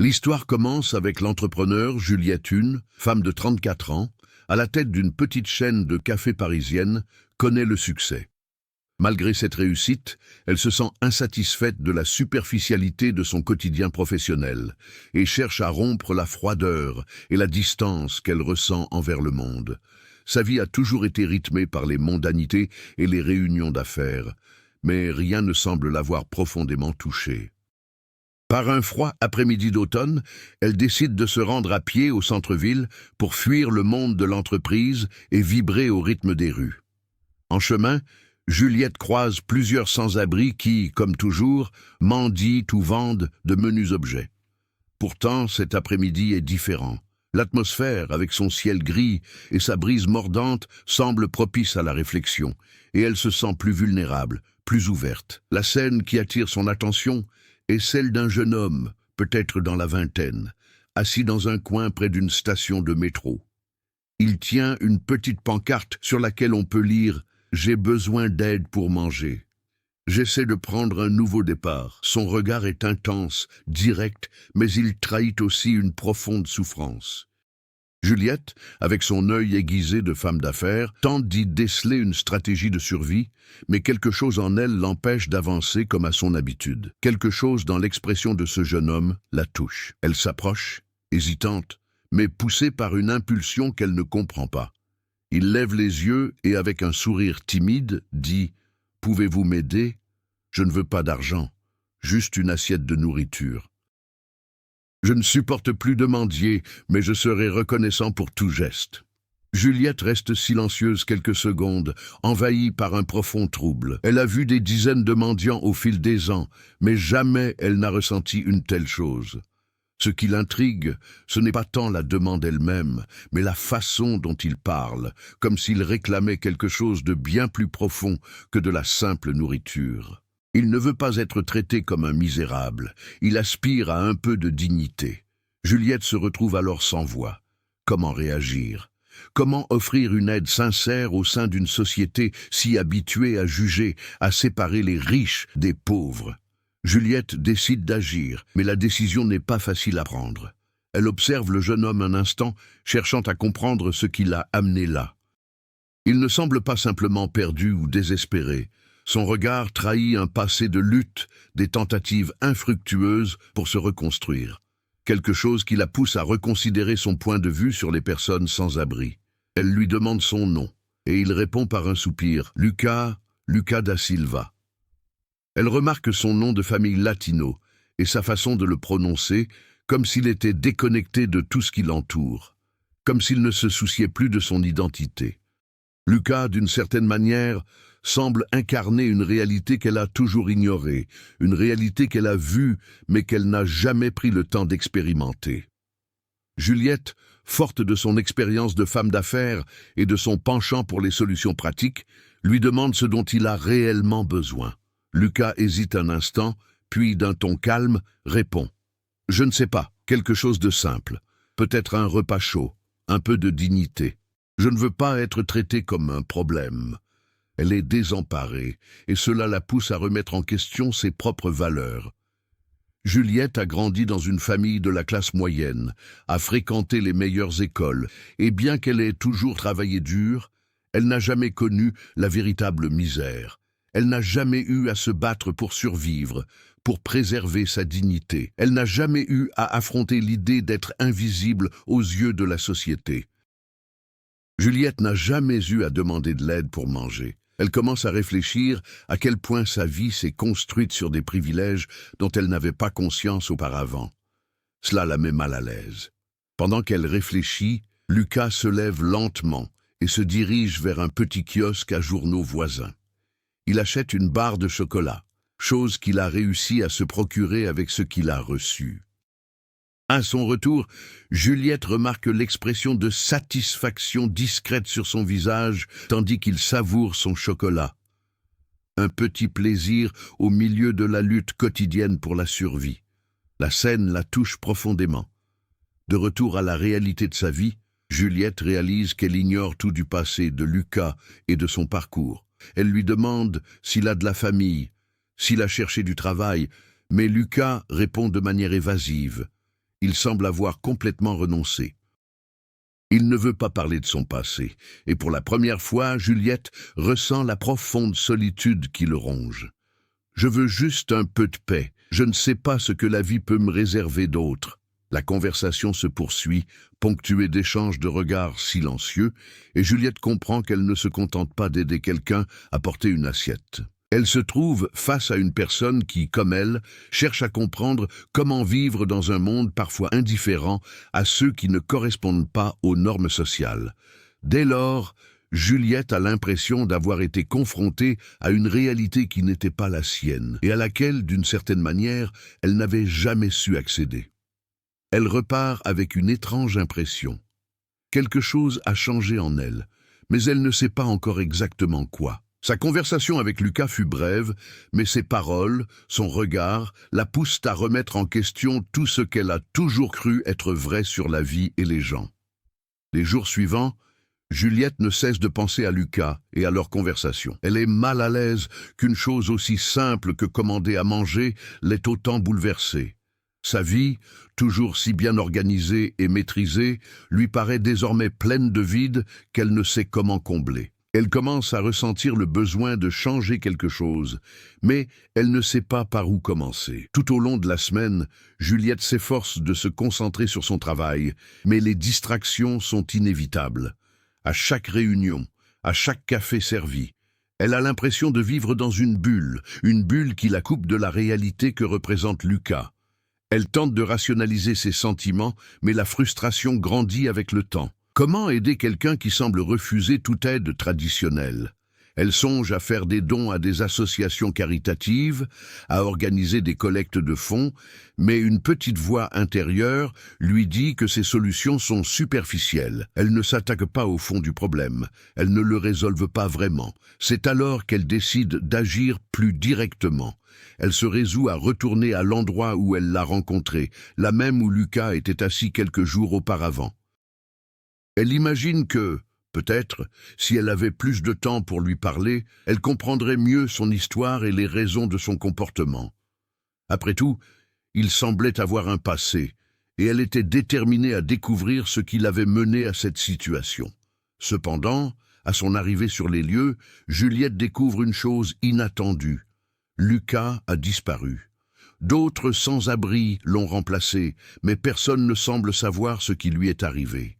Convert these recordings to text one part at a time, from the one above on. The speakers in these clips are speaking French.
L'histoire commence avec l'entrepreneur Juliette Une, femme de 34 ans, à la tête d'une petite chaîne de cafés parisienne, connaît le succès. Malgré cette réussite, elle se sent insatisfaite de la superficialité de son quotidien professionnel et cherche à rompre la froideur et la distance qu'elle ressent envers le monde. Sa vie a toujours été rythmée par les mondanités et les réunions d'affaires, mais rien ne semble l'avoir profondément touchée. Par un froid après-midi d'automne, elle décide de se rendre à pied au centre-ville pour fuir le monde de l'entreprise et vibrer au rythme des rues. En chemin, Juliette croise plusieurs sans-abri qui, comme toujours, mendient ou vendent de menus objets. Pourtant, cet après-midi est différent. L'atmosphère, avec son ciel gris et sa brise mordante, semble propice à la réflexion, et elle se sent plus vulnérable, plus ouverte. La scène qui attire son attention est celle d'un jeune homme, peut-être dans la vingtaine, assis dans un coin près d'une station de métro. Il tient une petite pancarte sur laquelle on peut lire « J'ai besoin d'aide pour manger ». J'essaie de prendre un nouveau départ. Son regard est intense, direct, mais il trahit aussi une profonde souffrance. Juliette, avec son œil aiguisé de femme d'affaires, tente d'y déceler une stratégie de survie, mais quelque chose en elle l'empêche d'avancer comme à son habitude. Quelque chose dans l'expression de ce jeune homme la touche. Elle s'approche, hésitante, mais poussée par une impulsion qu'elle ne comprend pas. Il lève les yeux et, avec un sourire timide, dit « Pouvez-vous m'aider ? Je ne veux pas d'argent, juste une assiette de nourriture. Je ne supporte plus de mendier, mais je serai reconnaissant pour tout geste. » Juliette reste silencieuse quelques secondes, envahie par un profond trouble. Elle a vu des dizaines de mendiants au fil des ans, mais jamais elle n'a ressenti une telle chose. Ce qui l'intrigue, ce n'est pas tant la demande elle-même, mais la façon dont il parle, comme s'il réclamait quelque chose de bien plus profond que de la simple nourriture. Il ne veut pas être traité comme un misérable, il aspire à un peu de dignité. Juliette se retrouve alors sans voix. Comment réagir ? Comment offrir une aide sincère au sein d'une société si habituée à juger, à séparer les riches des pauvres ? Juliette décide d'agir, mais la décision n'est pas facile à prendre. Elle observe le jeune homme un instant, cherchant à comprendre ce qui l'a amené là. Il ne semble pas simplement perdu ou désespéré. Son regard trahit un passé de lutte, des tentatives infructueuses pour se reconstruire. Quelque chose qui la pousse à reconsidérer son point de vue sur les personnes sans abri. Elle lui demande son nom, et il répond par un soupir, Lucas da Silva. Elle remarque son nom de famille latino et sa façon de le prononcer comme s'il était déconnecté de tout ce qui l'entoure, comme s'il ne se souciait plus de son identité. Lucas, d'une certaine manière, semble incarner une réalité qu'elle a toujours ignorée, une réalité qu'elle a vue mais qu'elle n'a jamais pris le temps d'expérimenter. Juliette, forte de son expérience de femme d'affaires et de son penchant pour les solutions pratiques, lui demande ce dont il a réellement besoin. Lucas hésite un instant, puis d'un ton calme, répond « Je ne sais pas, quelque chose de simple, peut-être un repas chaud, un peu de dignité. Je ne veux pas être traité comme un problème. » Elle est désemparée, et cela la pousse à remettre en question ses propres valeurs. Juliette a grandi dans une famille de la classe moyenne, a fréquenté les meilleures écoles, et bien qu'elle ait toujours travaillé dur, elle n'a jamais connu la véritable misère. Elle n'a jamais eu à se battre pour survivre, pour préserver sa dignité. Elle n'a jamais eu à affronter l'idée d'être invisible aux yeux de la société. Juliette n'a jamais eu à demander de l'aide pour manger. Elle commence à réfléchir à quel point sa vie s'est construite sur des privilèges dont elle n'avait pas conscience auparavant. Cela la met mal à l'aise. Pendant qu'elle réfléchit, Lucas se lève lentement et se dirige vers un petit kiosque à journaux voisins. Il achète une barre de chocolat, chose qu'il a réussi à se procurer avec ce qu'il a reçu. À son retour, Juliette remarque l'expression de satisfaction discrète sur son visage tandis qu'il savoure son chocolat. Un petit plaisir au milieu de la lutte quotidienne pour la survie. La scène la touche profondément. De retour à la réalité de sa vie, Juliette réalise qu'elle ignore tout du passé de Lucas et de son parcours. Elle lui demande s'il a de la famille, s'il a cherché du travail, mais Lucas répond de manière évasive. Il semble avoir complètement renoncé. Il ne veut pas parler de son passé, et pour la première fois, Juliette ressent la profonde solitude qui le ronge. « Je veux juste un peu de paix. Je ne sais pas ce que la vie peut me réserver d'autre. » La conversation se poursuit, ponctuée d'échanges de regards silencieux, et Juliette comprend qu'elle ne se contente pas d'aider quelqu'un à porter une assiette. Elle se trouve face à une personne qui, comme elle, cherche à comprendre comment vivre dans un monde parfois indifférent à ceux qui ne correspondent pas aux normes sociales. Dès lors, Juliette a l'impression d'avoir été confrontée à une réalité qui n'était pas la sienne et à laquelle, d'une certaine manière, elle n'avait jamais su accéder. Elle repart avec une étrange impression. Quelque chose a changé en elle, mais elle ne sait pas encore exactement quoi. Sa conversation avec Lucas fut brève, mais ses paroles, son regard, la poussent à remettre en question tout ce qu'elle a toujours cru être vrai sur la vie et les gens. Les jours suivants, Juliette ne cesse de penser à Lucas et à leur conversation. Elle est mal à l'aise qu'une chose aussi simple que commander à manger l'ait autant bouleversée. Sa vie, toujours si bien organisée et maîtrisée, lui paraît désormais pleine de vide qu'elle ne sait comment combler. Elle commence à ressentir le besoin de changer quelque chose, mais elle ne sait pas par où commencer. Tout au long de la semaine, Juliette s'efforce de se concentrer sur son travail, mais les distractions sont inévitables. À chaque réunion, à chaque café servi, elle a l'impression de vivre dans une bulle qui la coupe de la réalité que représente Lucas. Elle tente de rationaliser ses sentiments, mais la frustration grandit avec le temps. Comment aider quelqu'un qui semble refuser toute aide traditionnelle? Elle songe à faire des dons à des associations caritatives, à organiser des collectes de fonds, mais une petite voix intérieure lui dit que ces solutions sont superficielles. Elle ne s'attaque pas au fond du problème, elle ne le résolve pas vraiment. C'est alors qu'elle décide d'agir plus directement. Elle se résout à retourner à l'endroit où elle l'a rencontré, là même où Lucas était assis quelques jours auparavant. Elle imagine que, peut-être, si elle avait plus de temps pour lui parler, elle comprendrait mieux son histoire et les raisons de son comportement. Après tout, il semblait avoir un passé, et elle était déterminée à découvrir ce qui l'avait mené à cette situation. Cependant, à son arrivée sur les lieux, Juliette découvre une chose inattendue. Lucas a disparu. D'autres sans-abri l'ont remplacé, mais personne ne semble savoir ce qui lui est arrivé.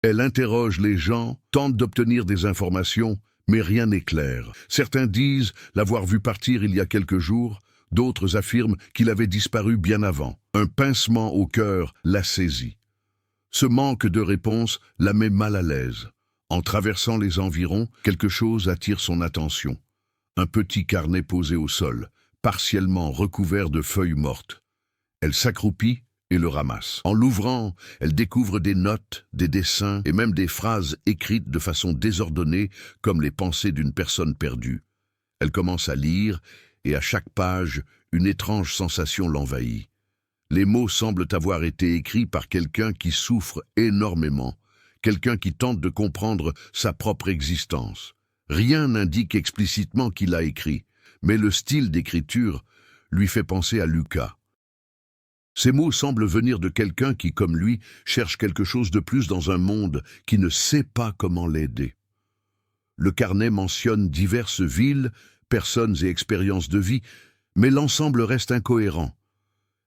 Elle interroge les gens, tente d'obtenir des informations, mais rien n'est clair. Certains disent l'avoir vu partir il y a quelques jours, d'autres affirment qu'il avait disparu bien avant. Un pincement au cœur l'a saisi. Ce manque de réponse la met mal à l'aise. En traversant les environs, quelque chose attire son attention. Un petit carnet posé au sol, partiellement recouvert de feuilles mortes. Elle s'accroupit et le ramasse. En l'ouvrant, elle découvre des notes, des dessins et même des phrases écrites de façon désordonnée comme les pensées d'une personne perdue. Elle commence à lire et à chaque page, une étrange sensation l'envahit. Les mots semblent avoir été écrits par quelqu'un qui souffre énormément, quelqu'un qui tente de comprendre sa propre existence. Rien n'indique explicitement qu'il a écrit, mais le style d'écriture lui fait penser à Lucas. Ces mots semblent venir de quelqu'un qui, comme lui, cherche quelque chose de plus dans un monde qui ne sait pas comment l'aider. Le carnet mentionne diverses villes, personnes et expériences de vie, mais l'ensemble reste incohérent.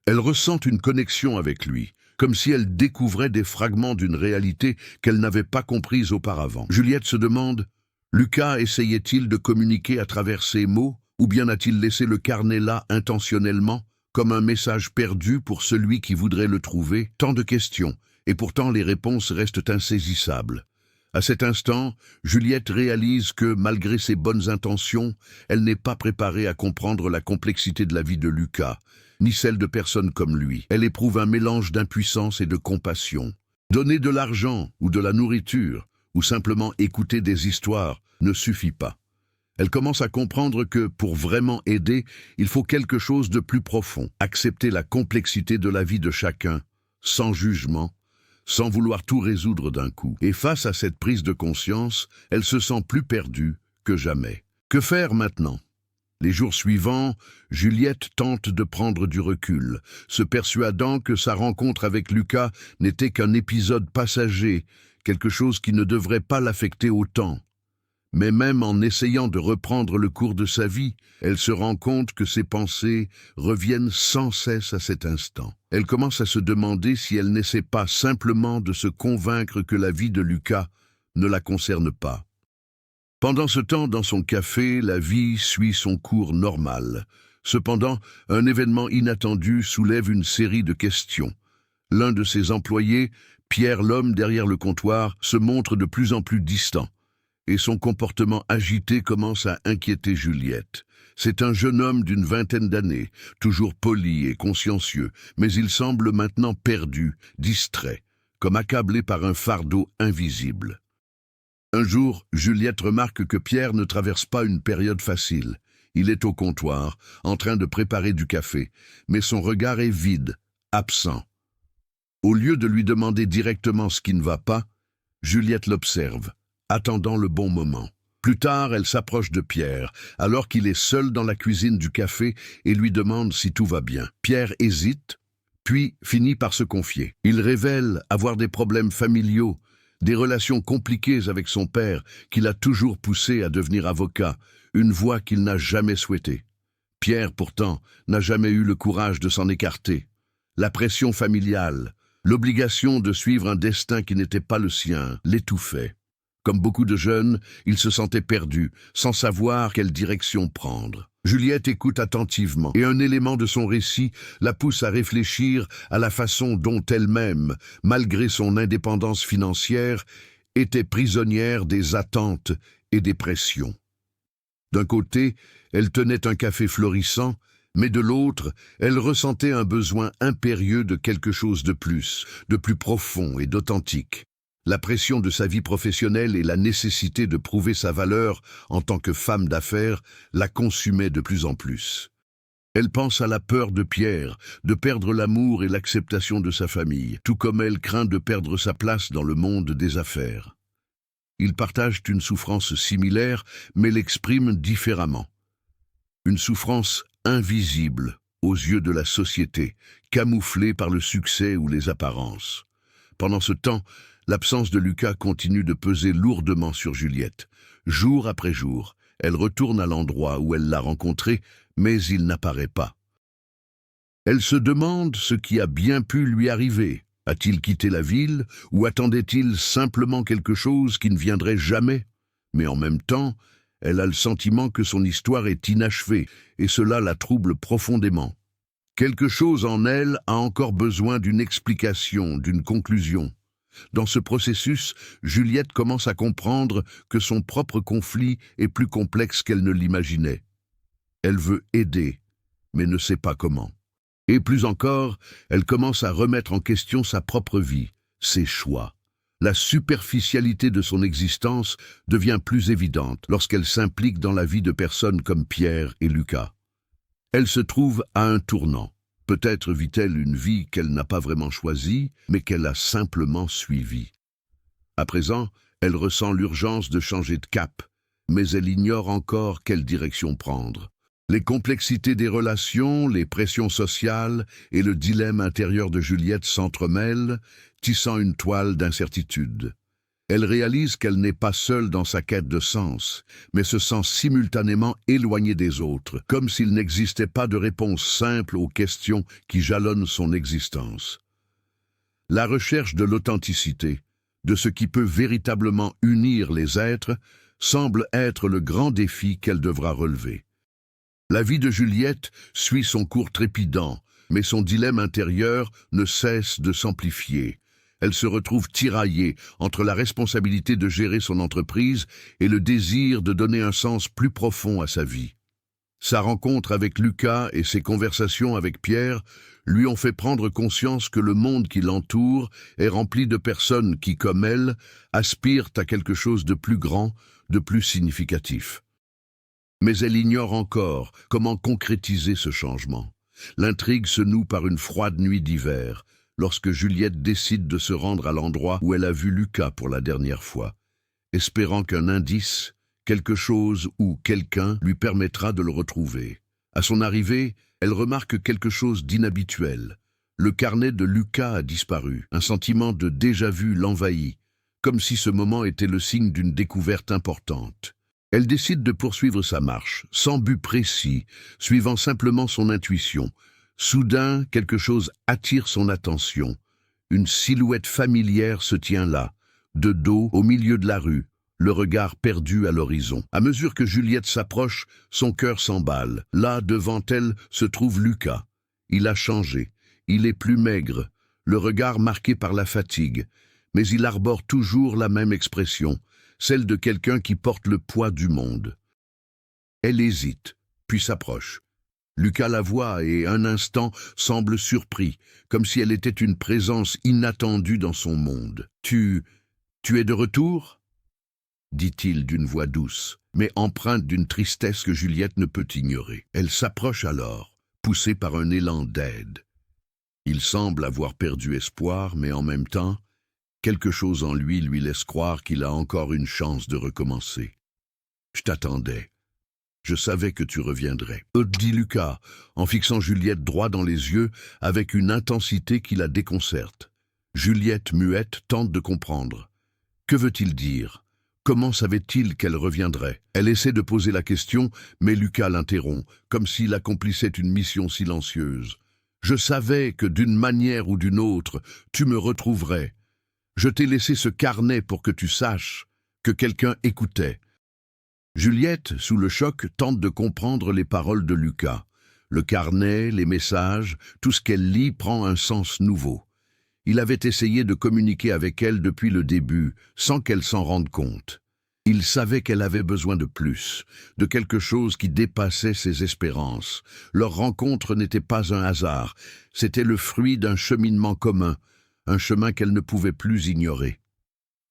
Elle ressent une connexion avec lui, comme si elle découvrait des fragments d'une réalité qu'elle n'avait pas comprise auparavant. Juliette se demande, Lucas essayait-il de communiquer à travers ces mots, ou bien a-t-il laissé le carnet là intentionnellement, comme un message perdu pour celui qui voudrait le trouver? Tant de questions, et pourtant les réponses restent insaisissables. À cet instant, Juliette réalise que, malgré ses bonnes intentions, elle n'est pas préparée à comprendre la complexité de la vie de Lucas, ni celle de personnes comme lui. Elle éprouve un mélange d'impuissance et de compassion. Donner de l'argent ou de la nourriture, ou simplement écouter des histoires, ne suffit pas. Elle commence à comprendre que, pour vraiment aider, il faut quelque chose de plus profond. Accepter la complexité de la vie de chacun, sans jugement, sans vouloir tout résoudre d'un coup. Et face à cette prise de conscience, elle se sent plus perdue que jamais. Que faire maintenant? Les jours suivants, Juliette tente de prendre du recul, se persuadant que sa rencontre avec Lucas n'était qu'un épisode passager, quelque chose qui ne devrait pas l'affecter autant. Mais même en essayant de reprendre le cours de sa vie, elle se rend compte que ses pensées reviennent sans cesse à cet instant. Elle commence à se demander si elle n'essaie pas simplement de se convaincre que la vie de Lucas ne la concerne pas. Pendant ce temps, dans son café, la vie suit son cours normal. Cependant, un événement inattendu soulève une série de questions. L'un de ses employés, Pierre l'homme derrière le comptoir, se montre de plus en plus distant, et son comportement agité commence à inquiéter Juliette. C'est un jeune homme d'une vingtaine d'années, toujours poli et consciencieux, mais il semble maintenant perdu, distrait, comme accablé par un fardeau invisible. Un jour, Juliette remarque que Pierre ne traverse pas une période facile. Il est au comptoir, en train de préparer du café, mais son regard est vide, absent. Au lieu de lui demander directement ce qui ne va pas, Juliette l'observe, attendant le bon moment. Plus tard, elle s'approche de Pierre, alors qu'il est seul dans la cuisine du café et lui demande si tout va bien. Pierre hésite, puis finit par se confier. Il révèle avoir des problèmes familiaux, des relations compliquées avec son père qui l'a toujours poussé à devenir avocat, une voie qu'il n'a jamais souhaitée. Pierre, pourtant, n'a jamais eu le courage de s'en écarter. La pression familiale, l'obligation de suivre un destin qui n'était pas le sien, l'étouffait. Comme beaucoup de jeunes, il se sentait perdu, sans savoir quelle direction prendre. Juliette écoute attentivement, et un élément de son récit la pousse à réfléchir à la façon dont elle-même, malgré son indépendance financière, était prisonnière des attentes et des pressions. D'un côté, elle tenait un café florissant, mais de l'autre, elle ressentait un besoin impérieux de quelque chose de plus profond et d'authentique. La pression de sa vie professionnelle et la nécessité de prouver sa valeur en tant que femme d'affaires la consumaient de plus en plus. Elle pense à la peur de Pierre, de perdre l'amour et l'acceptation de sa famille, tout comme elle craint de perdre sa place dans le monde des affaires. Ils partagent une souffrance similaire, mais l'expriment différemment. Une souffrance invisible aux yeux de la société, camouflée par le succès ou les apparences. Pendant ce temps, l'absence de Lucas continue de peser lourdement sur Juliette. Jour après jour, elle retourne à l'endroit où elle l'a rencontré, mais il n'apparaît pas. Elle se demande ce qui a bien pu lui arriver. A-t-il quitté la ville ou attendait-il simplement quelque chose qui ne viendrait jamais? Mais en même temps, elle a le sentiment que son histoire est inachevée et cela la trouble profondément. Quelque chose en elle a encore besoin d'une explication, d'une conclusion. Dans ce processus, Juliette commence à comprendre que son propre conflit est plus complexe qu'elle ne l'imaginait. Elle veut aider, mais ne sait pas comment. Et plus encore, elle commence à remettre en question sa propre vie, ses choix. La superficialité de son existence devient plus évidente lorsqu'elle s'implique dans la vie de personnes comme Pierre et Lucas. Elle se trouve à un tournant. Peut-être vit-elle une vie qu'elle n'a pas vraiment choisie, mais qu'elle a simplement suivie. À présent, elle ressent l'urgence de changer de cap, mais elle ignore encore quelle direction prendre. Les complexités des relations, les pressions sociales et le dilemme intérieur de Juliette s'entremêlent, tissant une toile d'incertitude. Elle réalise qu'elle n'est pas seule dans sa quête de sens, mais se sent simultanément éloignée des autres, comme s'il n'existait pas de réponse simple aux questions qui jalonnent son existence. La recherche de l'authenticité, de ce qui peut véritablement unir les êtres, semble être le grand défi qu'elle devra relever. La vie de Juliette suit son cours trépidant, mais son dilemme intérieur ne cesse de s'amplifier. Elle se retrouve tiraillée entre la responsabilité de gérer son entreprise et le désir de donner un sens plus profond à sa vie. Sa rencontre avec Lucas et ses conversations avec Pierre lui ont fait prendre conscience que le monde qui l'entoure est rempli de personnes qui, comme elle, aspirent à quelque chose de plus grand, de plus significatif. Mais elle ignore encore comment concrétiser ce changement. L'intrigue se noue par une froide nuit d'hiver, lorsque Juliette décide de se rendre à l'endroit où elle a vu Lucas pour la dernière fois, espérant qu'un indice, Quelque chose ou quelqu'un lui permettra de le retrouver. À son arrivée, elle remarque quelque chose d'inhabituel. Le carnet de Lucas a disparu. Un sentiment de déjà-vu l'envahit, comme si ce moment était le signe d'une découverte importante. Elle décide de poursuivre sa marche, sans but précis, suivant simplement son intuition. Soudain, quelque chose attire son attention. Une silhouette familière se tient là, de dos, au milieu de la rue, le regard perdu à l'horizon. À mesure que Juliette s'approche, son cœur s'emballe. Là, devant elle, se trouve Lucas. Il a changé. Il est plus maigre, le regard marqué par la fatigue, mais il arbore toujours la même expression, celle de quelqu'un qui porte le poids du monde. Elle hésite, puis s'approche. Lucas la voit et, un instant, semble surpris, comme si elle était une présence inattendue dans son monde. « Tu es de retour ?» dit-il d'une voix douce, mais empreinte d'une tristesse que Juliette ne peut ignorer. Elle s'approche alors, poussée par un élan d'aide. Il semble avoir perdu espoir, mais en même temps, quelque chose en lui laisse croire qu'il a encore une chance de recommencer. « Je t'attendais. Je savais que tu reviendrais. » dit Lucas, en fixant Juliette droit dans les yeux avec une intensité qui la déconcerte. Juliette, muette, tente de comprendre. Que veut-il dire? Comment savait-il qu'elle reviendrait? Elle essaie de poser la question, mais Lucas l'interrompt, comme s'il accomplissait une mission silencieuse. « Je savais que d'une manière ou d'une autre, tu me retrouverais. Je t'ai laissé ce carnet pour que tu saches que quelqu'un écoutait. » Juliette, sous le choc, tente de comprendre les paroles de Lucas. Le carnet, les messages, tout ce qu'elle lit prend un sens nouveau. Il avait essayé de communiquer avec elle depuis le début, sans qu'elle s'en rende compte. Il savait qu'elle avait besoin de plus, de quelque chose qui dépassait ses espérances. Leur rencontre n'était pas un hasard, c'était le fruit d'un cheminement commun, un chemin qu'elle ne pouvait plus ignorer.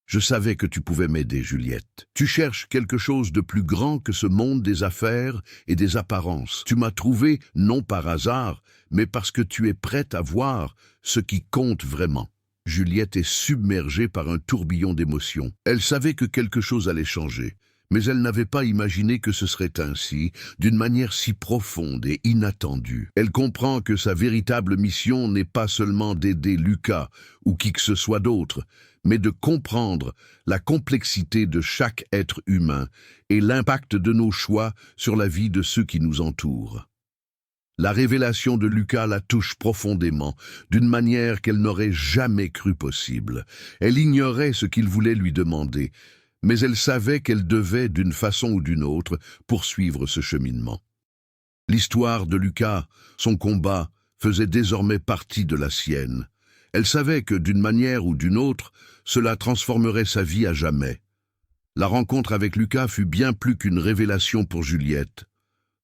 Je savais que tu pouvais m'aider, Juliette. Tu cherches quelque chose de plus grand que ce monde des affaires et des apparences. Tu m'as trouvé, non par hasard, mais parce que tu es prête à voir ce qui compte vraiment. Juliette est submergée par un tourbillon d'émotions. Elle savait que quelque chose allait changer, mais elle n'avait pas imaginé que ce serait ainsi, d'une manière si profonde et inattendue. Elle comprend que sa véritable mission n'est pas seulement d'aider Lucas ou qui que ce soit d'autre, mais de comprendre la complexité de chaque être humain et l'impact de nos choix sur la vie de ceux qui nous entourent. La révélation de Lucas la touche profondément, d'une manière qu'elle n'aurait jamais cru possible. Elle ignorait ce qu'il voulait lui demander, mais elle savait qu'elle devait, d'une façon ou d'une autre, poursuivre ce cheminement. L'histoire de Lucas, son combat, faisait désormais partie de la sienne. Elle savait que, d'une manière ou d'une autre, cela transformerait sa vie à jamais. La rencontre avec Lucas fut bien plus qu'une révélation pour Juliette.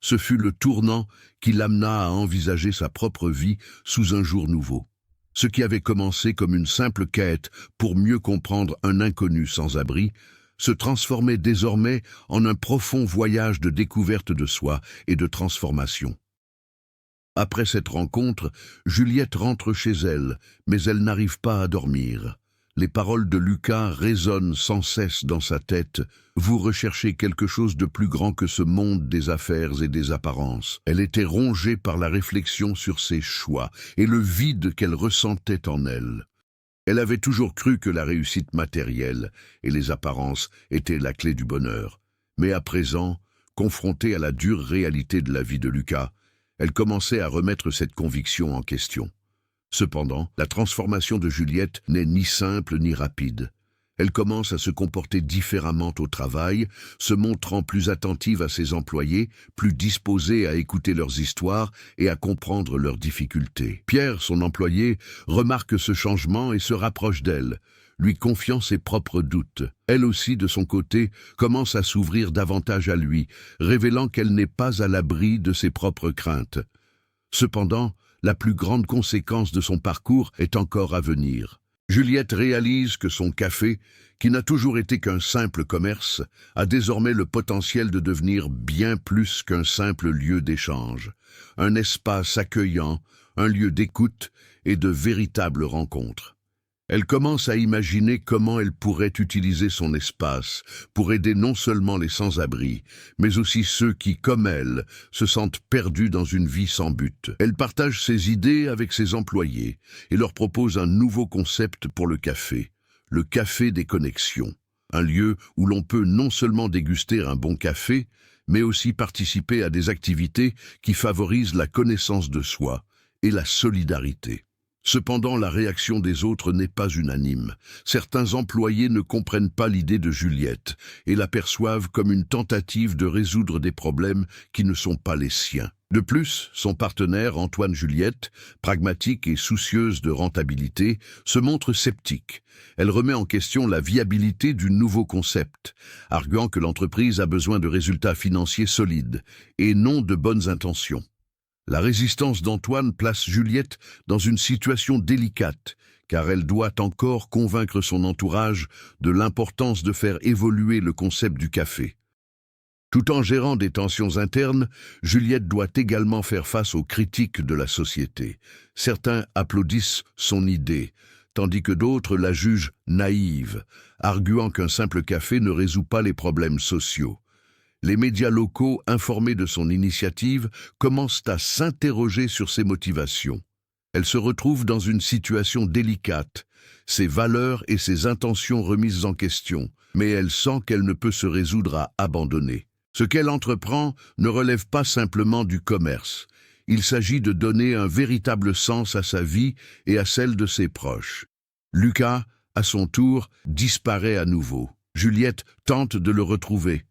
Ce fut le tournant qui l'amena à envisager sa propre vie sous un jour nouveau. Ce qui avait commencé comme une simple quête pour mieux comprendre un inconnu sans abri, se transformait désormais en un profond voyage de découverte de soi et de transformation. Après cette rencontre, Juliette rentre chez elle, mais elle n'arrive pas à dormir. Les paroles de Lucas résonnent sans cesse dans sa tête. Vous recherchez quelque chose de plus grand que ce monde des affaires et des apparences. Elle était rongée par la réflexion sur ses choix et le vide qu'elle ressentait en elle. Elle avait toujours cru que la réussite matérielle et les apparences étaient la clé du bonheur. Mais à présent, confrontée à la dure réalité de la vie de Lucas, elle commençait à remettre cette conviction en question. Cependant, la transformation de Juliette n'est ni simple ni rapide. Elle commence à se comporter différemment au travail, se montrant plus attentive à ses employés, plus disposée à écouter leurs histoires et à comprendre leurs difficultés. Pierre, son employé, remarque ce changement et se rapproche d'elle, lui confiant ses propres doutes. Elle aussi, de son côté, commence à s'ouvrir davantage à lui, révélant qu'elle n'est pas à l'abri de ses propres craintes. Cependant, la plus grande conséquence de son parcours est encore à venir. Juliette réalise que son café, qui n'a toujours été qu'un simple commerce, a désormais le potentiel de devenir bien plus qu'un simple lieu d'échange, un espace accueillant, un lieu d'écoute et de véritables rencontres. Elle commence à imaginer comment elle pourrait utiliser son espace pour aider non seulement les sans-abri, mais aussi ceux qui, comme elle, se sentent perdus dans une vie sans but. Elle partage ses idées avec ses employés et leur propose un nouveau concept pour le café des connexions. Un lieu où l'on peut non seulement déguster un bon café, mais aussi participer à des activités qui favorisent la connaissance de soi et la solidarité. Cependant, la réaction des autres n'est pas unanime. Certains employés ne comprennent pas l'idée de Juliette et la perçoivent comme une tentative de résoudre des problèmes qui ne sont pas les siens. De plus, son partenaire, Antoine Juliette, pragmatique et soucieuse de rentabilité, se montre sceptique. Elle remet en question la viabilité du nouveau concept, arguant que l'entreprise a besoin de résultats financiers solides et non de bonnes intentions. La résistance d'Antoine place Juliette dans une situation délicate, car elle doit encore convaincre son entourage de l'importance de faire évoluer le concept du café. Tout en gérant des tensions internes, Juliette doit également faire face aux critiques de la société. Certains applaudissent son idée, tandis que d'autres la jugent naïve, arguant qu'un simple café ne résout pas les problèmes sociaux. Les médias locaux, informés de son initiative, commencent à s'interroger sur ses motivations. Elle se retrouve dans une situation délicate, ses valeurs et ses intentions remises en question, mais elle sent qu'elle ne peut se résoudre à abandonner. Ce qu'elle entreprend ne relève pas simplement du commerce. Il s'agit de donner un véritable sens à sa vie et à celle de ses proches. Lucas, à son tour, disparaît à nouveau. Juliette tente de le retrouver.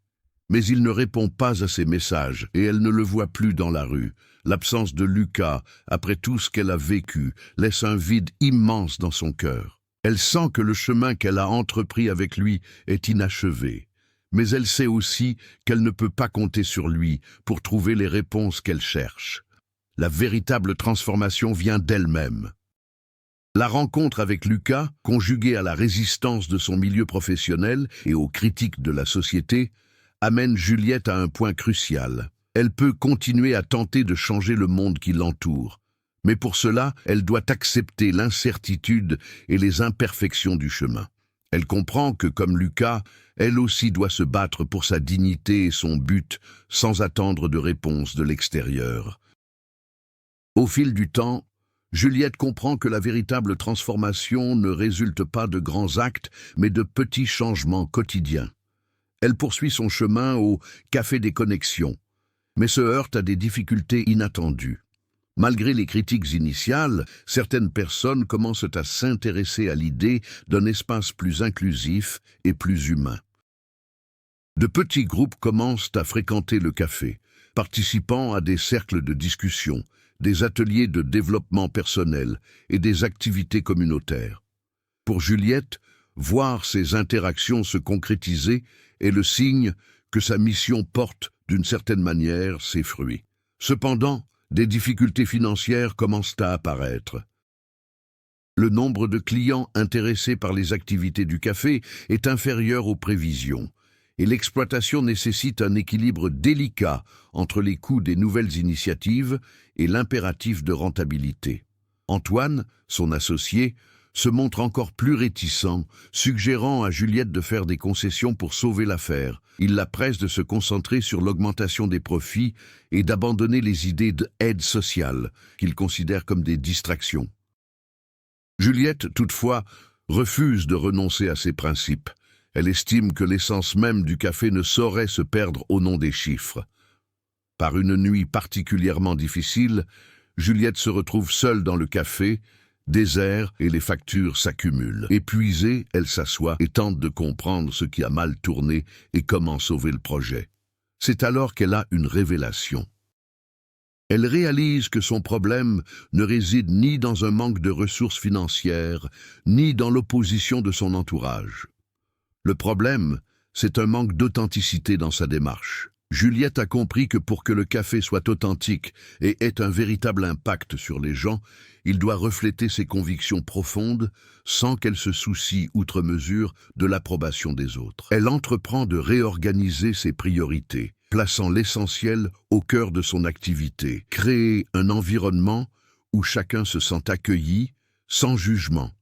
Mais il ne répond pas à ses messages et elle ne le voit plus dans la rue. L'absence de Lucas, après tout ce qu'elle a vécu, laisse un vide immense dans son cœur. Elle sent que le chemin qu'elle a entrepris avec lui est inachevé. Mais elle sait aussi qu'elle ne peut pas compter sur lui pour trouver les réponses qu'elle cherche. La véritable transformation vient d'elle-même. La rencontre avec Lucas, conjuguée à la résistance de son milieu professionnel et aux critiques de la société, amène Juliette à un point crucial. Elle peut continuer à tenter de changer le monde qui l'entoure. Mais pour cela, elle doit accepter l'incertitude et les imperfections du chemin. Elle comprend que, comme Lucas, elle aussi doit se battre pour sa dignité et son but, sans attendre de réponse de l'extérieur. Au fil du temps, Juliette comprend que la véritable transformation ne résulte pas de grands actes, mais de petits changements quotidiens. Elle poursuit son chemin au Café des Connexions, mais se heurte à des difficultés inattendues. Malgré les critiques initiales, certaines personnes commencent à s'intéresser à l'idée d'un espace plus inclusif et plus humain. De petits groupes commencent à fréquenter le café, participant à des cercles de discussion, des ateliers de développement personnel et des activités communautaires. Pour Juliette, voir ces interactions se concrétiser est le signe que sa mission porte, d'une certaine manière, ses fruits. Cependant, des difficultés financières commencent à apparaître. Le nombre de clients intéressés par les activités du café est inférieur aux prévisions, et l'exploitation nécessite un équilibre délicat entre les coûts des nouvelles initiatives et l'impératif de rentabilité. Antoine, son associé, se montre encore plus réticent, suggérant à Juliette de faire des concessions pour sauver l'affaire. Il la presse de se concentrer sur l'augmentation des profits et d'abandonner les idées d'aide sociale, qu'il considère comme des distractions. Juliette, toutefois, refuse de renoncer à ses principes. Elle estime que l'essence même du café ne saurait se perdre au nom des chiffres. Par une nuit particulièrement difficile, Juliette se retrouve seule dans le café, désert et les factures s'accumulent. Épuisée, elle s'assoit et tente de comprendre ce qui a mal tourné et comment sauver le projet. C'est alors qu'elle a une révélation. Elle réalise que son problème ne réside ni dans un manque de ressources financières, ni dans l'opposition de son entourage. Le problème, c'est un manque d'authenticité dans sa démarche. Juliette a compris que pour que le café soit authentique et ait un véritable impact sur les gens, il doit refléter ses convictions profondes sans qu'elle se soucie outre mesure de l'approbation des autres. Elle entreprend de réorganiser ses priorités, plaçant l'essentiel au cœur de son activité, créer un environnement où chacun se sent accueilli, sans jugement,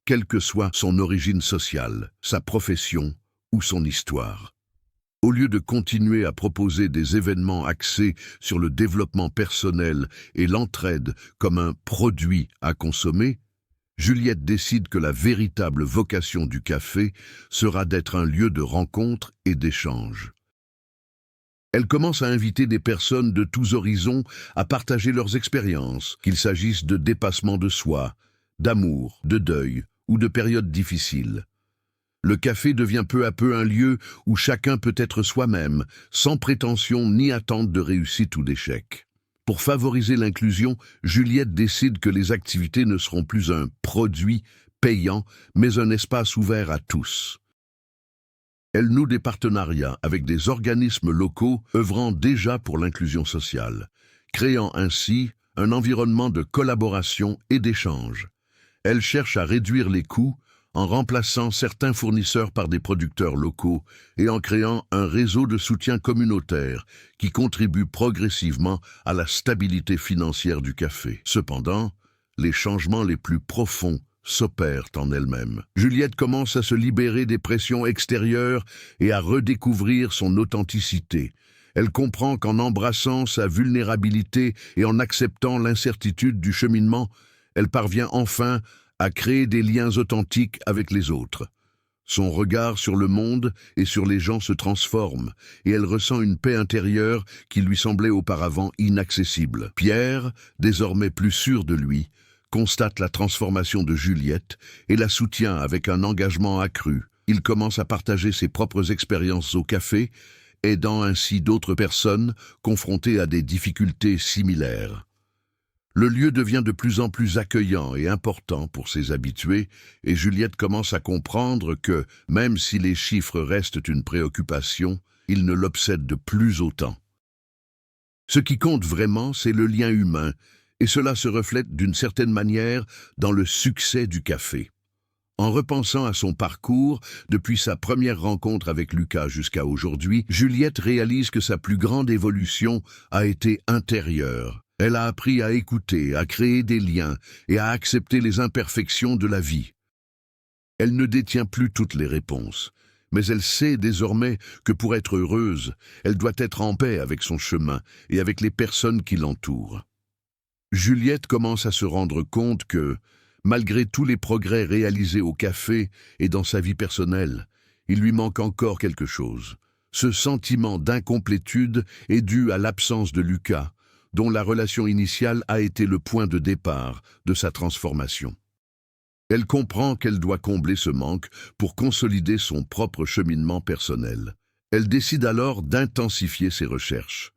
quelle que soit son origine sociale, sa profession ou son histoire. Au lieu de continuer à proposer des événements axés sur le développement personnel et l'entraide comme un produit à consommer, Juliette décide que la véritable vocation du café sera d'être un lieu de rencontre et d'échange. Elle commence à inviter des personnes de tous horizons à partager leurs expériences, qu'il s'agisse de dépassement de soi, d'amour, de deuil ou de périodes difficiles. Le café devient peu à peu un lieu où chacun peut être soi-même, sans prétention ni attente de réussite ou d'échec. Pour favoriser l'inclusion, Juliette décide que les activités ne seront plus un produit payant, mais un espace ouvert à tous. Elle noue des partenariats avec des organismes locaux œuvrant déjà pour l'inclusion sociale, créant ainsi un environnement de collaboration et d'échange. Elle cherche à réduire les coûts en remplaçant certains fournisseurs par des producteurs locaux et en créant un réseau de soutien communautaire qui contribue progressivement à la stabilité financière du café. Cependant, les changements les plus profonds s'opèrent en elle-même. Juliette commence à se libérer des pressions extérieures et à redécouvrir son authenticité. Elle comprend qu'en embrassant sa vulnérabilité et en acceptant l'incertitude du cheminement, elle parvient enfin à créer des liens authentiques avec les autres. Son regard sur le monde et sur les gens se transforme et elle ressent une paix intérieure qui lui semblait auparavant inaccessible. Pierre, désormais plus sûr de lui, constate la transformation de Juliette et la soutient avec un engagement accru. Il commence à partager ses propres expériences au café, aidant ainsi d'autres personnes confrontées à des difficultés similaires. Le lieu devient de plus en plus accueillant et important pour ses habitués, et Juliette commence à comprendre que, même si les chiffres restent une préoccupation, ils ne l'obsèdent plus autant. Ce qui compte vraiment, c'est le lien humain, et cela se reflète d'une certaine manière dans le succès du café. En repensant à son parcours, depuis sa première rencontre avec Lucas jusqu'à aujourd'hui, Juliette réalise que sa plus grande évolution a été intérieure. Elle a appris à écouter, à créer des liens et à accepter les imperfections de la vie. Elle ne détient plus toutes les réponses, mais elle sait désormais que pour être heureuse, elle doit être en paix avec son chemin et avec les personnes qui l'entourent. Juliette commence à se rendre compte que, malgré tous les progrès réalisés au café et dans sa vie personnelle, il lui manque encore quelque chose. Ce sentiment d'incomplétude est dû à l'absence de Lucas, dont la relation initiale a été le point de départ de sa transformation. Elle comprend qu'elle doit combler ce manque pour consolider son propre cheminement personnel. Elle décide alors d'intensifier ses recherches.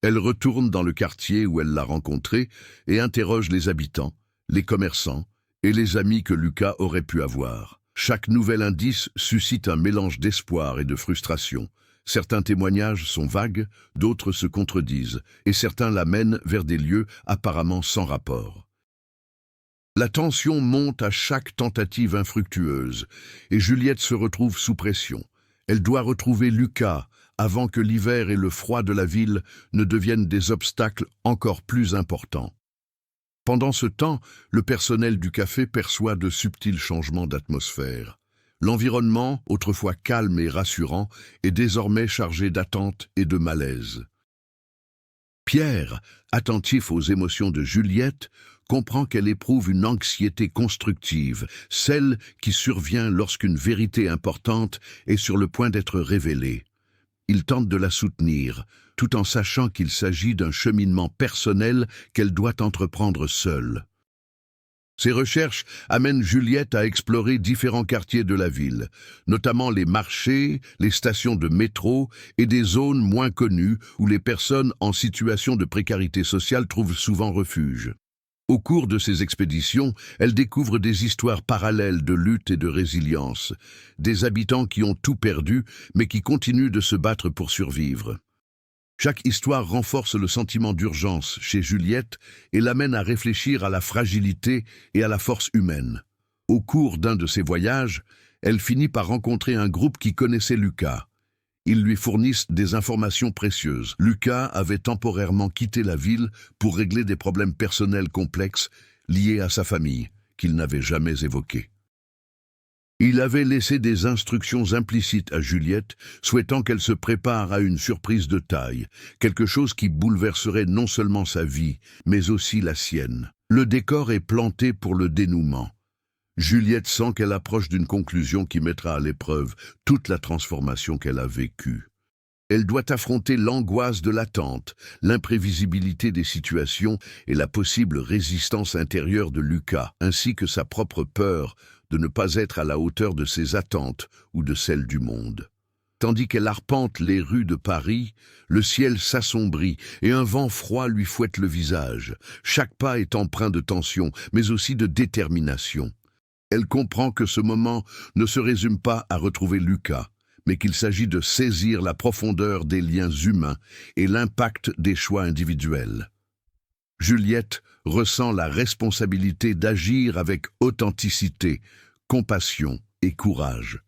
Elle retourne dans le quartier où elle l'a rencontré et interroge les habitants, les commerçants et les amis que Lucas aurait pu avoir. Chaque nouvel indice suscite un mélange d'espoir et de frustration. Certains témoignages sont vagues, d'autres se contredisent, et certains l'amènent vers des lieux apparemment sans rapport. La tension monte à chaque tentative infructueuse, et Juliette se retrouve sous pression. Elle doit retrouver Lucas avant que l'hiver et le froid de la ville ne deviennent des obstacles encore plus importants. Pendant ce temps, le personnel du café perçoit de subtils changements d'atmosphère. L'environnement, autrefois calme et rassurant, est désormais chargé d'attente et de malaise. Pierre, attentif aux émotions de Juliette, comprend qu'elle éprouve une anxiété constructive, celle qui survient lorsqu'une vérité importante est sur le point d'être révélée. Il tente de la soutenir, tout en sachant qu'il s'agit d'un cheminement personnel qu'elle doit entreprendre seule. Ces recherches amènent Juliette à explorer différents quartiers de la ville, notamment les marchés, les stations de métro et des zones moins connues où les personnes en situation de précarité sociale trouvent souvent refuge. Au cours de ces expéditions, elle découvre des histoires parallèles de lutte et de résilience, des habitants qui ont tout perdu mais qui continuent de se battre pour survivre. Chaque histoire renforce le sentiment d'urgence chez Juliette et l'amène à réfléchir à la fragilité et à la force humaine. Au cours d'un de ses voyages, elle finit par rencontrer un groupe qui connaissait Lucas. Ils lui fournissent des informations précieuses. Lucas avait temporairement quitté la ville pour régler des problèmes personnels complexes liés à sa famille, qu'il n'avait jamais évoqués. Il avait laissé des instructions implicites à Juliette, souhaitant qu'elle se prépare à une surprise de taille, quelque chose qui bouleverserait non seulement sa vie, mais aussi la sienne. Le décor est planté pour le dénouement. Juliette sent qu'elle approche d'une conclusion qui mettra à l'épreuve toute la transformation qu'elle a vécue. Elle doit affronter l'angoisse de l'attente, l'imprévisibilité des situations et la possible résistance intérieure de Lucas, ainsi que sa propre peur de ne pas être à la hauteur de ses attentes ou de celles du monde. Tandis qu'elle arpente les rues de Paris, le ciel s'assombrit et un vent froid lui fouette le visage. Chaque pas est empreint de tension, mais aussi de détermination. Elle comprend que ce moment ne se résume pas à retrouver Lucas, mais qu'il s'agit de saisir la profondeur des liens humains et l'impact des choix individuels. Juliette ressent la responsabilité d'agir avec authenticité, compassion et courage,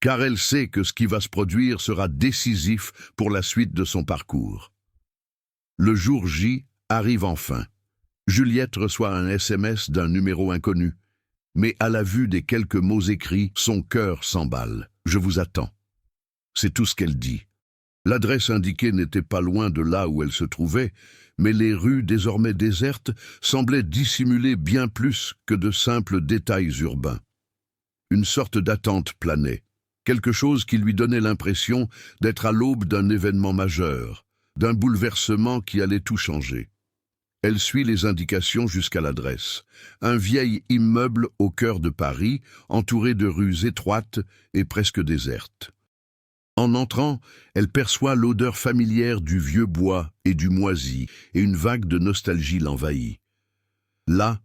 car elle sait que ce qui va se produire sera décisif pour la suite de son parcours. Le jour J arrive enfin. Juliette reçoit un SMS d'un numéro inconnu, mais à la vue des quelques mots écrits, son cœur s'emballe. « Je vous attends ». C'est tout ce qu'elle dit. L'adresse indiquée n'était pas loin de là où elle se trouvait, mais les rues désormais désertes semblaient dissimuler bien plus que de simples détails urbains. Une sorte d'attente planait, quelque chose qui lui donnait l'impression d'être à l'aube d'un événement majeur, d'un bouleversement qui allait tout changer. Elle suit les indications jusqu'à l'adresse, un vieil immeuble au cœur de Paris, entouré de rues étroites et presque désertes. En entrant, elle perçoit l'odeur familière du vieux bois et du moisi, et une vague de nostalgie l'envahit. Là,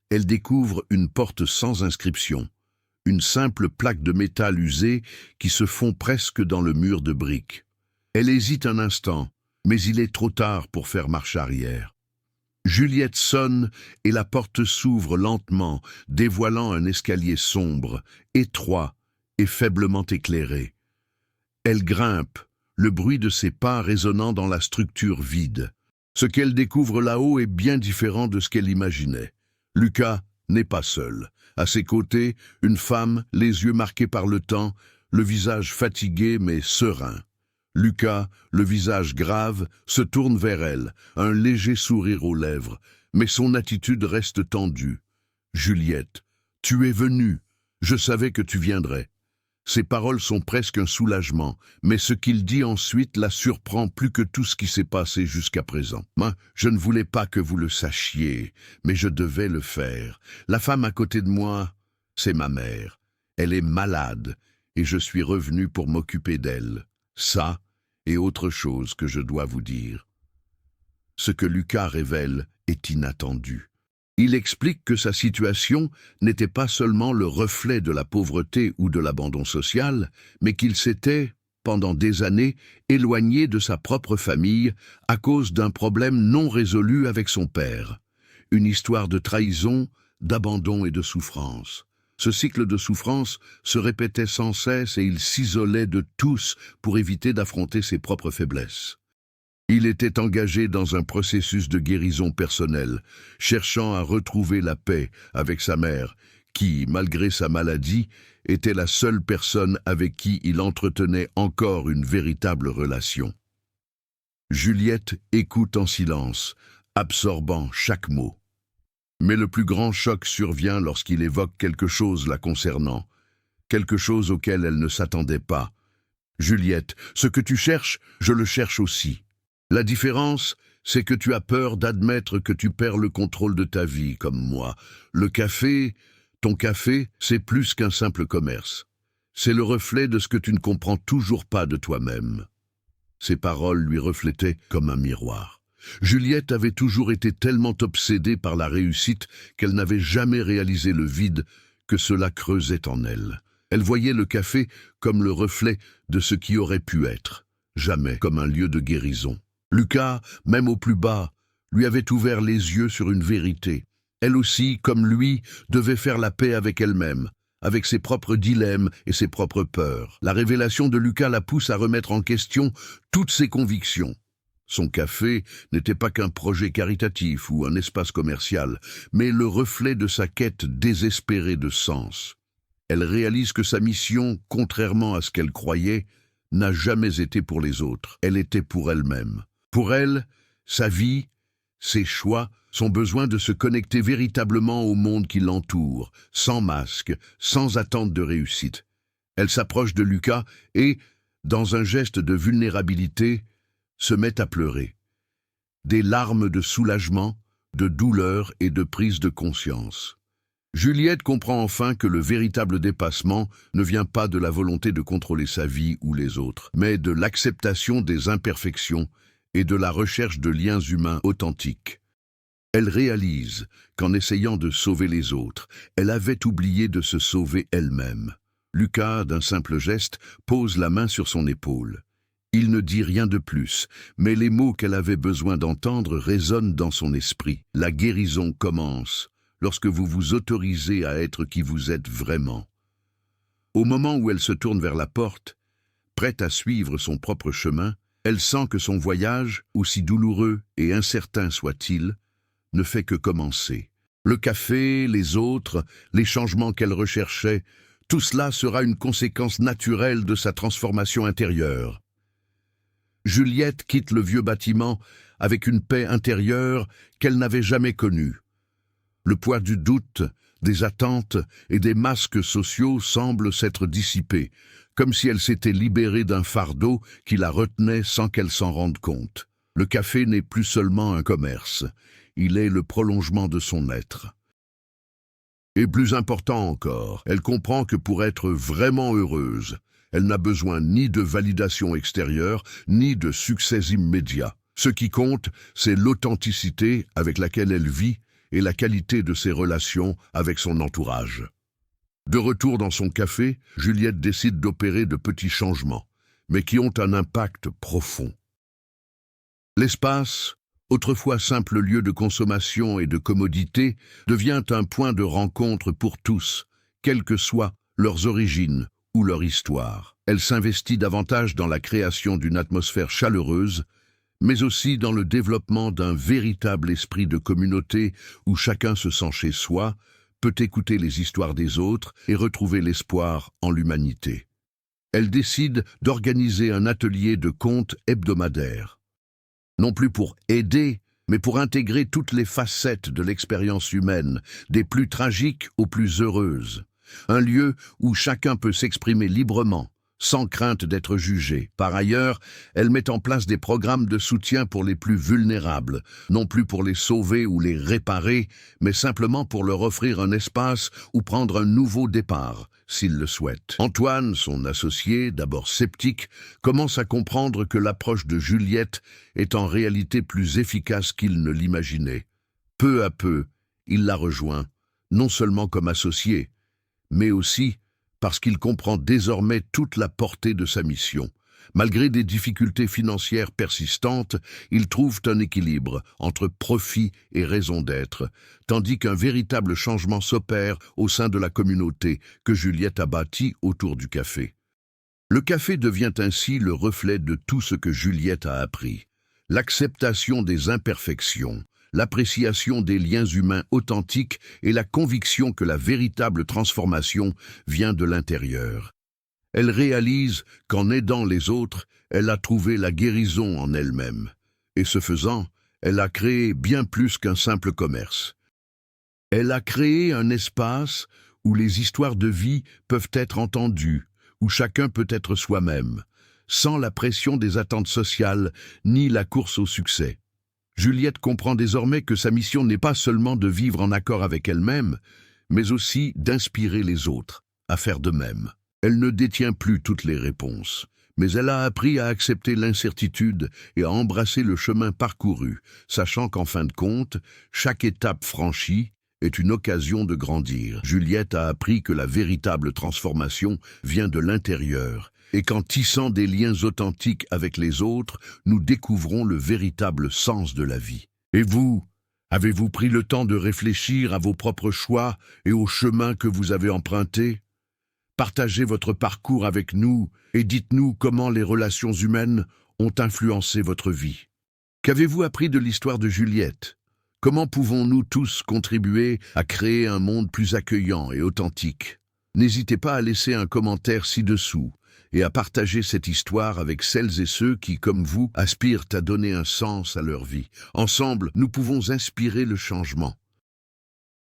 elle découvre une porte sans inscription, une simple plaque de métal usée qui se fond presque dans le mur de briques. Elle hésite un instant, mais il est trop tard pour faire marche arrière. Juliette sonne et la porte s'ouvre lentement, dévoilant un escalier sombre, étroit et faiblement éclairé. Elle grimpe, le bruit de ses pas résonnant dans la structure vide. Ce qu'elle découvre là-haut est bien différent de ce qu'elle imaginait. Lucas n'est pas seul. À ses côtés, une femme, les yeux marqués par le temps, le visage fatigué mais serein. Lucas, le visage grave, se tourne vers elle, un léger sourire aux lèvres, mais son attitude reste tendue. « Juliette, tu es venue. Je savais que tu viendrais. » Ses paroles sont presque un soulagement, mais ce qu'il dit ensuite la surprend plus que tout ce qui s'est passé jusqu'à présent. « Moi, je ne voulais pas que vous le sachiez, mais je devais le faire. La femme à côté de moi, c'est ma mère. Elle est malade, et je suis revenu pour m'occuper d'elle. Ça, et autre chose que je dois vous dire. » Ce que Lucas révèle est inattendu. Il explique que sa situation n'était pas seulement le reflet de la pauvreté ou de l'abandon social, mais qu'il s'était, pendant des années, éloigné de sa propre famille à cause d'un problème non résolu avec son père. Une histoire de trahison, d'abandon et de souffrance. Ce cycle de souffrance se répétait sans cesse et il s'isolait de tous pour éviter d'affronter ses propres faiblesses. Il était engagé dans un processus de guérison personnelle, cherchant à retrouver la paix avec sa mère, qui, malgré sa maladie, était la seule personne avec qui il entretenait encore une véritable relation. Juliette écoute en silence, absorbant chaque mot. Mais le plus grand choc survient lorsqu'il évoque quelque chose la concernant, quelque chose auquel elle ne s'attendait pas. « Juliette, ce que tu cherches, je le cherche aussi. La différence, c'est que tu as peur d'admettre que tu perds le contrôle de ta vie, comme moi. Le café, ton café, c'est plus qu'un simple commerce. C'est le reflet de ce que tu ne comprends toujours pas de toi-même. » Ces paroles lui reflétaient comme un miroir. Juliette avait toujours été tellement obsédée par la réussite qu'elle n'avait jamais réalisé le vide que cela creusait en elle. Elle voyait le café comme le reflet de ce qui aurait pu être, jamais comme un lieu de guérison. Lucas, même au plus bas, lui avait ouvert les yeux sur une vérité. Elle aussi, comme lui, devait faire la paix avec elle-même, avec ses propres dilemmes et ses propres peurs. La révélation de Lucas la pousse à remettre en question toutes ses convictions. Son café n'était pas qu'un projet caritatif ou un espace commercial, mais le reflet de sa quête désespérée de sens. Elle réalise que sa mission, contrairement à ce qu'elle croyait, n'a jamais été pour les autres. Elle était pour elle-même. Pour elle, sa vie, ses choix, son besoin de se connecter véritablement au monde qui l'entoure, sans masque, sans attente de réussite. Elle s'approche de Lucas et, dans un geste de vulnérabilité, se met à pleurer. Des larmes de soulagement, de douleur et de prise de conscience. Juliette comprend enfin que le véritable dépassement ne vient pas de la volonté de contrôler sa vie ou les autres, mais de l'acceptation des imperfections et de la recherche de liens humains authentiques. Elle réalise qu'en essayant de sauver les autres, elle avait oublié de se sauver elle-même. Lucas, d'un simple geste, pose la main sur son épaule. Il ne dit rien de plus, mais les mots qu'elle avait besoin d'entendre résonnent dans son esprit. La guérison commence lorsque vous vous autorisez à être qui vous êtes vraiment. Au moment où elle se tourne vers la porte, prête à suivre son propre chemin, elle sent que son voyage, aussi douloureux et incertain soit-il, ne fait que commencer. Le café, les autres, les changements qu'elle recherchait, tout cela sera une conséquence naturelle de sa transformation intérieure. Juliette quitte le vieux bâtiment avec une paix intérieure qu'elle n'avait jamais connue. Le poids du doute, des attentes et des masques sociaux semble s'être dissipé, comme si elle s'était libérée d'un fardeau qui la retenait sans qu'elle s'en rende compte. Le café n'est plus seulement un commerce, il est le prolongement de son être. Et plus important encore, elle comprend que pour être vraiment heureuse, elle n'a besoin ni de validation extérieure, ni de succès immédiat. Ce qui compte, c'est l'authenticité avec laquelle elle vit et la qualité de ses relations avec son entourage. De retour dans son café, Juliette décide d'opérer de petits changements, mais qui ont un impact profond. L'espace, autrefois simple lieu de consommation et de commodité, devient un point de rencontre pour tous, quelles que soient leurs origines ou leur histoire. Elle s'investit davantage dans la création d'une atmosphère chaleureuse, mais aussi dans le développement d'un véritable esprit de communauté où chacun se sent chez soi, peut écouter les histoires des autres et retrouver l'espoir en l'humanité. Elle décide d'organiser un atelier de contes hebdomadaire. Non plus pour aider, mais pour intégrer toutes les facettes de l'expérience humaine, des plus tragiques aux plus heureuses. Un lieu où chacun peut s'exprimer librement, sans crainte d'être jugé. Par ailleurs, elle met en place des programmes de soutien pour les plus vulnérables, non plus pour les sauver ou les réparer, mais simplement pour leur offrir un espace où prendre un nouveau départ, s'ils le souhaitent. Antoine, son associé, d'abord sceptique, commence à comprendre que l'approche de Juliette est en réalité plus efficace qu'il ne l'imaginait. Peu à peu, il la rejoint, non seulement comme associé, mais aussi parce qu'il comprend désormais toute la portée de sa mission. Malgré des difficultés financières persistantes, ils trouvent un équilibre entre profit et raison d'être, tandis qu'un véritable changement s'opère au sein de la communauté que Juliette a bâtie autour du café. Le café devient ainsi le reflet de tout ce que Juliette a appris. L'acceptation des imperfections, l'appréciation des liens humains authentiques et la conviction que la véritable transformation vient de l'intérieur. Elle réalise qu'en aidant les autres, elle a trouvé la guérison en elle-même. Et ce faisant, elle a créé bien plus qu'un simple commerce. Elle a créé un espace où les histoires de vie peuvent être entendues, où chacun peut être soi-même, sans la pression des attentes sociales ni la course au succès. Juliette comprend désormais que sa mission n'est pas seulement de vivre en accord avec elle-même, mais aussi d'inspirer les autres à faire de même. Elle ne détient plus toutes les réponses, mais elle a appris à accepter l'incertitude et à embrasser le chemin parcouru, sachant qu'en fin de compte, chaque étape franchie est une occasion de grandir. Juliette a appris que la véritable transformation vient de l'intérieur, et qu'en tissant des liens authentiques avec les autres, nous découvrons le véritable sens de la vie. Et vous, avez-vous pris le temps de réfléchir à vos propres choix et au chemin que vous avez emprunté ? Partagez votre parcours avec nous et dites-nous comment les relations humaines ont influencé votre vie. Qu'avez-vous appris de l'histoire de Juliette ? Comment pouvons-nous tous contribuer à créer un monde plus accueillant et authentique ? N'hésitez pas à laisser un commentaire ci-dessous et à partager cette histoire avec celles et ceux qui, comme vous, aspirent à donner un sens à leur vie. Ensemble, nous pouvons inspirer le changement.